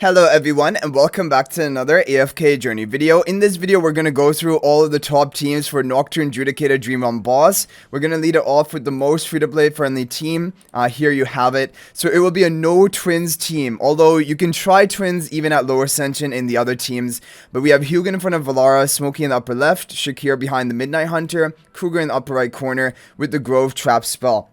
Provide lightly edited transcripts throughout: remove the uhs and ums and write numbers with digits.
Hello everyone and welcome back to another AFK journey video. In this video we're going to go through all of the top teams for Nocturne Judicator Dream Run Boss. We're going to lead it off with the most free-to-play friendly team. Here you have it. So it will be a no twins team, although you can try twins even at lower ascension in the other teams. But we have Hugin in front of Valara, Smokey in the upper left, Shakir behind the Midnight Hunter, Kruger in the upper right corner with the Grove Trap spell.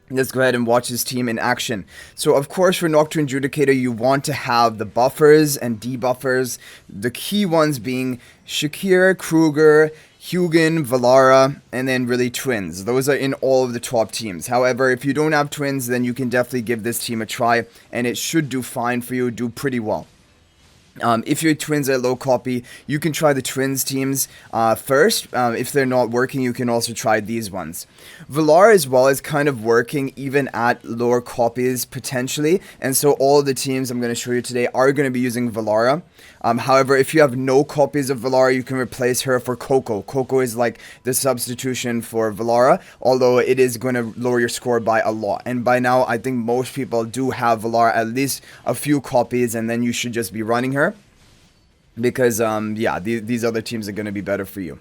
Let's go ahead and watch this team in action. So, of course, for Nocturne Judicator, you want to have the buffers and debuffers. The key ones being Shakir, Kruger, Hugin, Valara, and then really twins. Those are in all of the top teams. However, if you don't have twins, then you can definitely give this team a try, and it should do fine for you, do pretty well. If your twins are low copy, you can try the twins teams first. If they're not working, you can also try these ones. Valara as well is kind of working even at lower copies potentially. And so all of the teams I'm going to show you today are going to be using Valara. However, if you have no copies of Valara, you can replace her for Coco. Coco is like the substitution for Valara, although it is going to lower your score by a lot. And by now, I think most people do have Valara at least a few copies, and then you should just be running her. Because, yeah, these other teams are going to be better for you.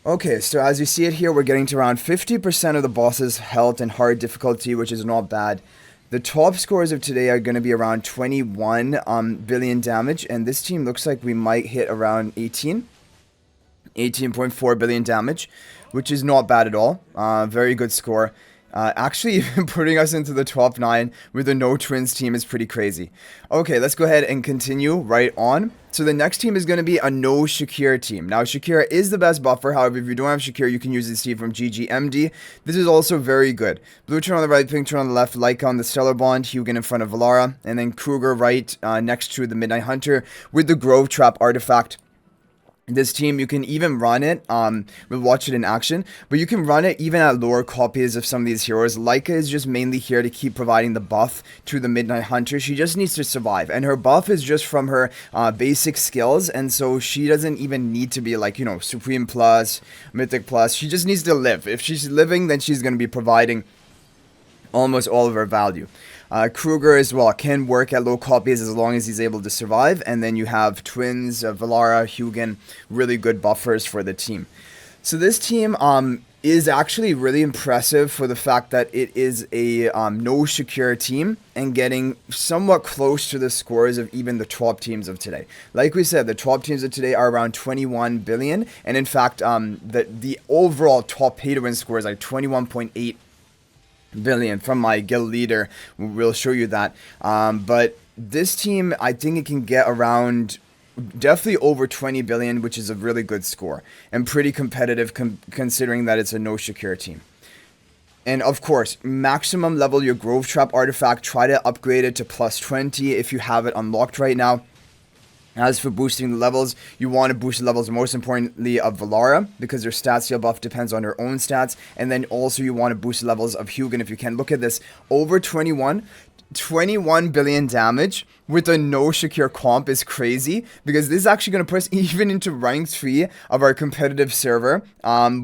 Okay, so as you see it here, we're getting to around 50% of the boss's health and hard difficulty, which is not bad. The top scores of today are going to be around 21 billion damage, and this team looks like we might hit around 18.4 billion damage, which is not bad at all. Very good score. Actually, even putting us into the top 9 with a no twins team is pretty crazy. Okay, let's go ahead and continue right on. So the next team is going to be a No-Shakir team. Now, Shakir is the best buffer. However, if you don't have Shakir, you can use this team from GGMD. This is also very good. Blue turn on the right, pink turn on the left, Laika on the Stellar Bond, Hugin in front of Valara, and then Kruger right next to the Midnight Hunter with the Grove Trap artifact. This team, you can even run it, we'll watch it in action, but you can run it even at lower copies of some of these heroes. Laika is just mainly here to keep providing the buff to the Midnight Hunter. She just needs to survive, and her buff is just from her basic skills, and so she doesn't even need to be like, you know, Supreme Plus, Mythic Plus. She just needs to live. If she's living, then she's going to be providing almost all of her value. Kruger as well can work at low copies as long as he's able to survive. And then you have twins, Valara, Hugin, really good buffers for the team. So this team is actually really impressive for the fact that it is a No-Shakir team and getting somewhat close to the scores of even the top teams of today. Like we said, the top teams of today are around 21 billion. And in fact, the overall top pay-to-win score is like 21.8 billion from my guild leader. We'll show you that, but this team, I think it can get around definitely over 20 billion, which is a really good score and pretty competitive considering that it's a No-Shakir team. And of course, maximum level your Grove Trap artifact. Try to upgrade it to plus 20 if you have it unlocked right now. As for boosting the levels, you want to boost the levels most importantly of Valara, because their stat steal buff depends on her own stats. And then also you want to boost the levels of Hugin if you can. Look at this, over 21 billion damage with a No-Shakir comp is crazy, because this is actually going to put us even into rank 3 of our competitive server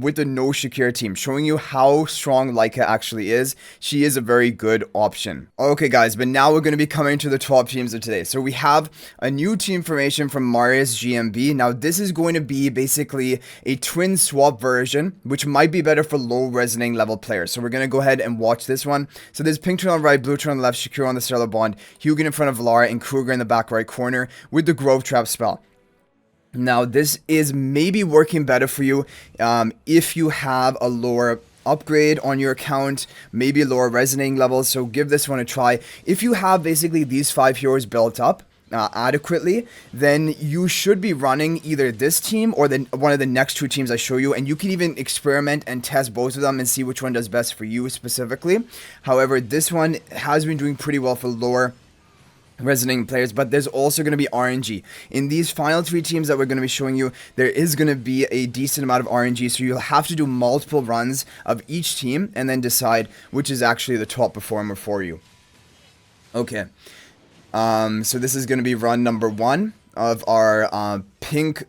with the No-Shakir team, showing you how strong Laika actually is. She is a very good option. Okay guys, but now we're going to be coming to the top teams of today. So we have a new team formation from Marius GMB. Now this is going to be basically a twin swap version, which might be better for low resonating level players. So we're going to go ahead and watch this one. So there's pink turn on the right, blue turn on the left, Shakir on the Stellar Bond, Hugin in front of Valara, and Kruger in the back right corner with the Grove Trap spell. Now this is maybe working better for you if you have a lower upgrade on your account, maybe a lower resonating level, so give this one a try. If you have basically these 5 heroes built up adequately, then you should be running either this team or one of the next 2 teams I show you, and you can even experiment and test both of them and see which one does best for you specifically. However, this one has been doing pretty well for lower resonating players, but there's also going to be RNG. In these final 3 teams that we're going to be showing you, there is going to be a decent amount of RNG, so you'll have to do multiple runs of each team and then decide which is actually the top performer for you. Okay. So this is going to be run number 1 of our pink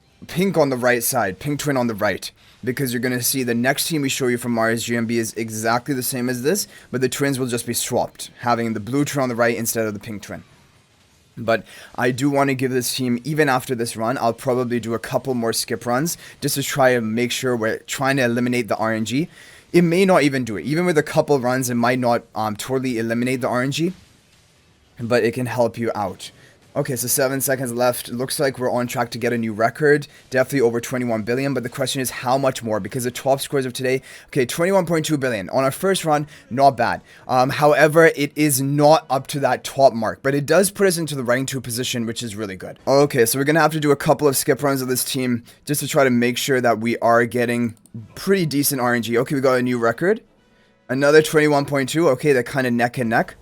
on the right side, pink twin on the right, because you're going to see the next team we show you from Marius GMB is exactly the same as this, but the twins will just be swapped, having the blue twin on the right instead of the pink twin. But I do want to give this team, even after this run, I'll probably do a couple more skip runs just to try and make sure we're trying to eliminate the RNG. It may not even do it. Even with a couple runs, it might not totally eliminate the RNG, but it can help you out. Okay, so 7 seconds left. Looks like we're on track to get a new record. Definitely over 21 billion, but the question is how much more? Because the top scores of today, okay, 21.2 billion. On our first run, not bad. However, it is not up to that top mark, but it does put us into the rank 2 position, which is really good. Okay, so we're going to have to do a couple of skip runs of this team just to try to make sure that we are getting pretty decent RNG. Okay, we got a new record. Another 21.2. Okay, they're kind of neck and neck.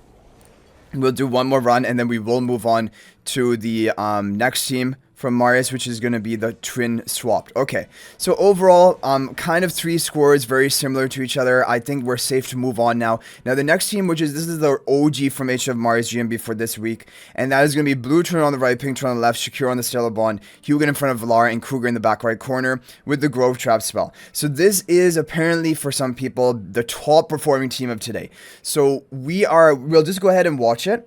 We'll do one more run, and then we will move on to the next team from Marius, which is going to be the twin swapped. Okay, so overall, kind of 3 scores very similar to each other. I think we're safe to move on now. Now, the next team, this is the OG formation of Marius GMB for this week, and that is going to be Blue Turn on the right, Pink Turn on the left, Shakir on the Stellar Bond, Hugo in front of Valar, and Kruger in the back right corner with the Grove Trap spell. So this is apparently, for some people, the top performing team of today. So we'll just go ahead and watch it.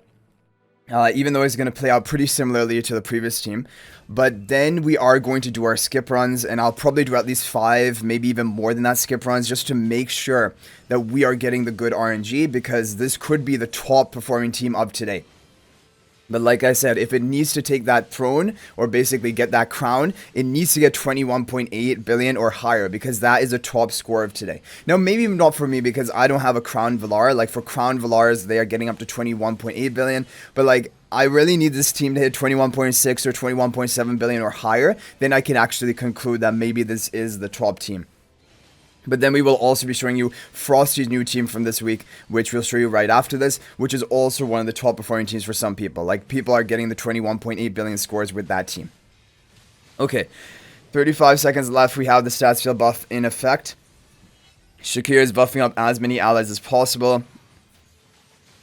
Even though it's going to play out pretty similarly to the previous team. But then we are going to do our skip runs, and I'll probably do at least 5, maybe even more than that skip runs, just to make sure that we are getting the good RNG, because this could be the top performing team of today. But like I said, if it needs to take that throne, or basically get that crown, it needs to get 21.8 billion or higher, because that is a top score of today. Now, maybe not for me, because I don't have a crown Valar. Like, for crown Valars, they are getting up to 21.8 billion. But, like, I really need this team to hit 21.6 or 21.7 billion or higher. Then I can actually conclude that maybe this is the top team. But then we will also be showing you Frosty's new team from this week, which we'll show you right after this, which is also one of the top performing teams for some people. Like, people are getting the 21.8 billion scores with that team. Okay, 35 seconds left. We have the stats field buff in effect. Shakir is buffing up as many allies as possible.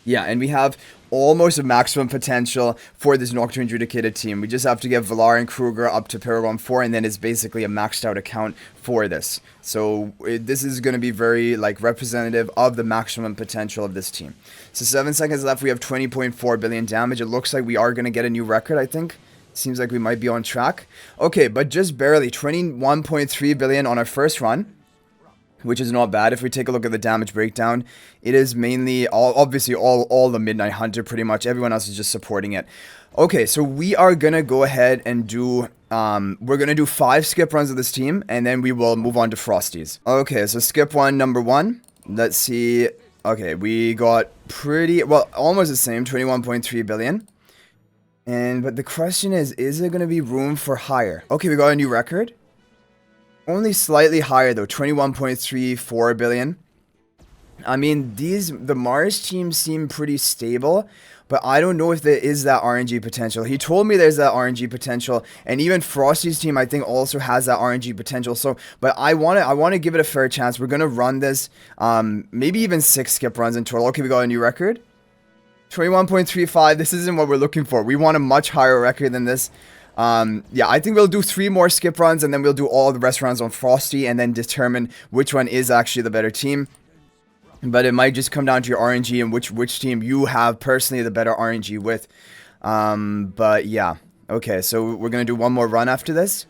Yeah, and we have almost a maximum potential for this Nocturne Judicator team. We just have to get Valar and Kruger up to Paragon 4, and then it's basically a maxed out account for this. So this is going to be very representative of the maximum potential of this team. So 7 seconds left. We have 20.4 billion damage. It looks like we are going to get a new record, I think. Seems like we might be on track. Okay, but just barely. 21.3 billion on our first run, which is not bad. If we take a look at the damage breakdown, it is mainly obviously all the Midnight Hunter, pretty much. Everyone else is just supporting it. Okay, so we are gonna go ahead and do we're gonna do 5 skip runs of this team, and then we will move on to Frosties. Okay, so skip one, number 1. Let's see. Okay, we got almost the same, 21.3 billion. But the question is there gonna be room for higher? Okay, we got a new record. Only slightly higher though, 21.34 billion. I mean, the Mars teams seem pretty stable, but I don't know if there is that RNG potential. He told me there's that RNG potential, and even Frosty's team I think also has that RNG potential. So, but I want to give it a fair chance. We're gonna run this, maybe even 6 skip runs in total. Okay, we got a new record, 21.35. This isn't what we're looking for. We want a much higher record than this. Yeah, I think we'll do 3 more skip runs, and then we'll do all the rest runs on Frosty, and then determine which one is actually the better team. But it might just come down to your RNG and which team you have personally the better RNG with. But yeah. Okay, so we're gonna do one more run after this.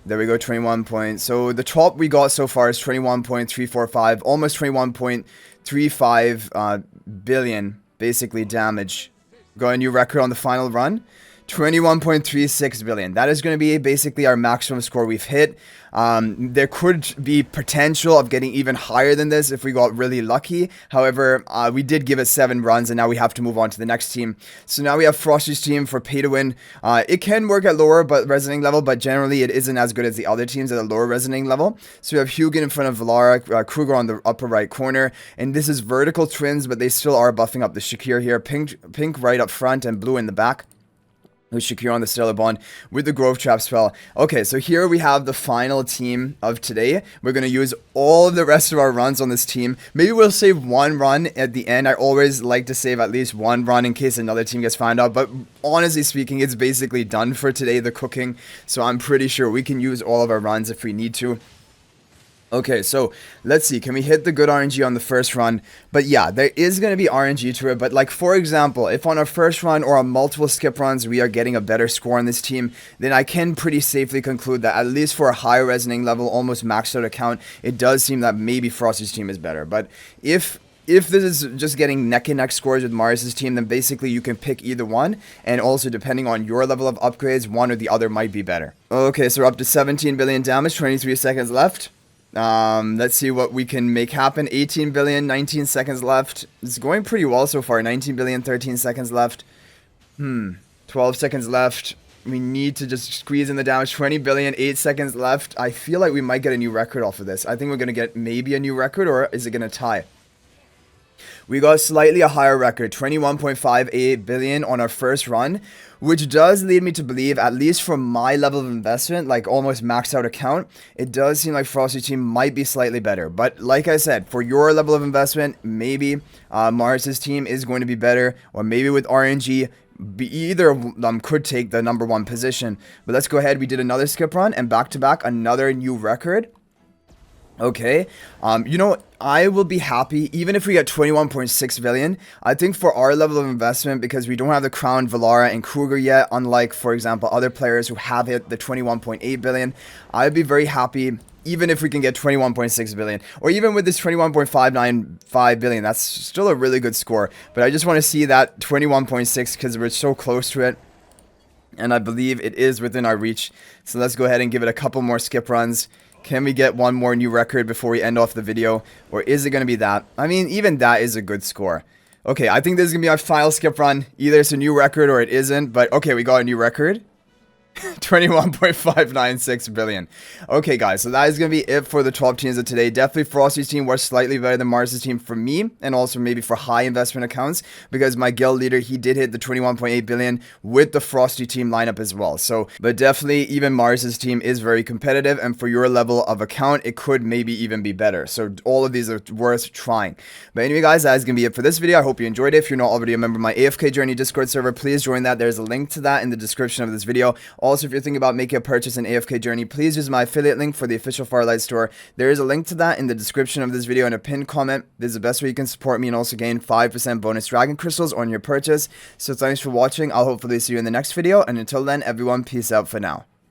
There we go, 21 points. So the top we got so far is 21.345, almost 21.35 billion, basically, damage. Got a new record on the final run. 21.36 billion. That is going to be basically our maximum score we've hit. There could be potential of getting even higher than this if we got really lucky. However, we did give it 7 runs, and now we have to move on to the next team. So now we have Frosty's team for pay to win. It can work at lower resonating level, but generally it isn't as good as the other teams at a lower resonating level. So we have Hugo in front of Valara, Kruger on the upper right corner, and this is vertical twins, but they still are buffing up the Shakir here. Pink right up front and blue in the back, with Shakir on the Stellar Bond with the Grove Trap spell. Okay, so here we have the final team of today. We're going to use all of the rest of our runs on this team. Maybe we'll save 1 run at the end. I always like to save at least 1 run in case another team gets found out. But honestly speaking, it's basically done for today, the cooking. So I'm pretty sure we can use all of our runs if we need to. Okay, so let's see. Can we hit the good RNG on the first run? But yeah, there is going to be RNG to it. But like, for example, if on our first run or on multiple skip runs, we are getting a better score on this team, then I can pretty safely conclude that at least for a high resonating level, almost maxed out account, it does seem that maybe Frosty's team is better. But if this is just getting neck and neck scores with Mars's team, then basically you can pick either one. And also, depending on your level of upgrades, one or the other might be better. Okay, so we're up to 17 billion damage, 23 seconds left. Let's see what we can make happen. 18 billion, 19 seconds left. It's going pretty well so far. 19 billion, 13 seconds left. 12 seconds left. We need to just squeeze in the damage. 20 billion, 8 seconds left. I feel like we might get a new record off of this. I think we're going to get maybe a new record, or is it going to tie? We got slightly a higher record, 21.58 billion on our first run, which does lead me to believe, at least from my level of investment, like almost maxed out account, it does seem like Frosty's team might be slightly better. But like I said, for your level of investment, maybe Mars's team is going to be better, or maybe with RNG, either of them could take the #1 position. But let's go ahead. We did another skip run, and back to back, another new record. Okay, you know, I will be happy even if we get 21.6 billion. I think for our level of investment, because we don't have the Crown, Valara, and Kruger yet, unlike, for example, other players who have hit the 21.8 billion, I'd be very happy even if we can get 21.6 billion, or even with this 21.595 billion. That's still a really good score, but I just want to see that 21.6 because we're so close to it, and I believe it is within our reach. So let's go ahead and give it a couple more skip runs. Can we get one more new record before we end off the video? Or is it going to be that? I mean, even that is a good score. Okay, I think this is going to be our final skip run. Either it's a new record or it isn't. But okay, we got a new record. 21.596 billion. Okay, guys, so that is going to be it for the 12 teams of today. Definitely Frosty's team was slightly better than Mars's team for me, and also maybe for high investment accounts, because my guild leader, he did hit the 21.8 billion with the Frosty team lineup as well. So, but definitely even Mars's team is very competitive, and for your level of account, it could maybe even be better. So all of these are worth trying. But anyway, guys, that is going to be it for this video. I hope you enjoyed it. If you're not already a member of my AFK Journey Discord server, please join that. There's a link to that in the description of this video. Also, if you're thinking about making a purchase in AFK Journey, please use my affiliate link for the official Firelight store. There is a link to that in the description of this video and a pinned comment. This is the best way you can support me and also gain 5% bonus dragon crystals on your purchase. So thanks for watching. I'll hopefully see you in the next video, and until then, everyone, peace out for now.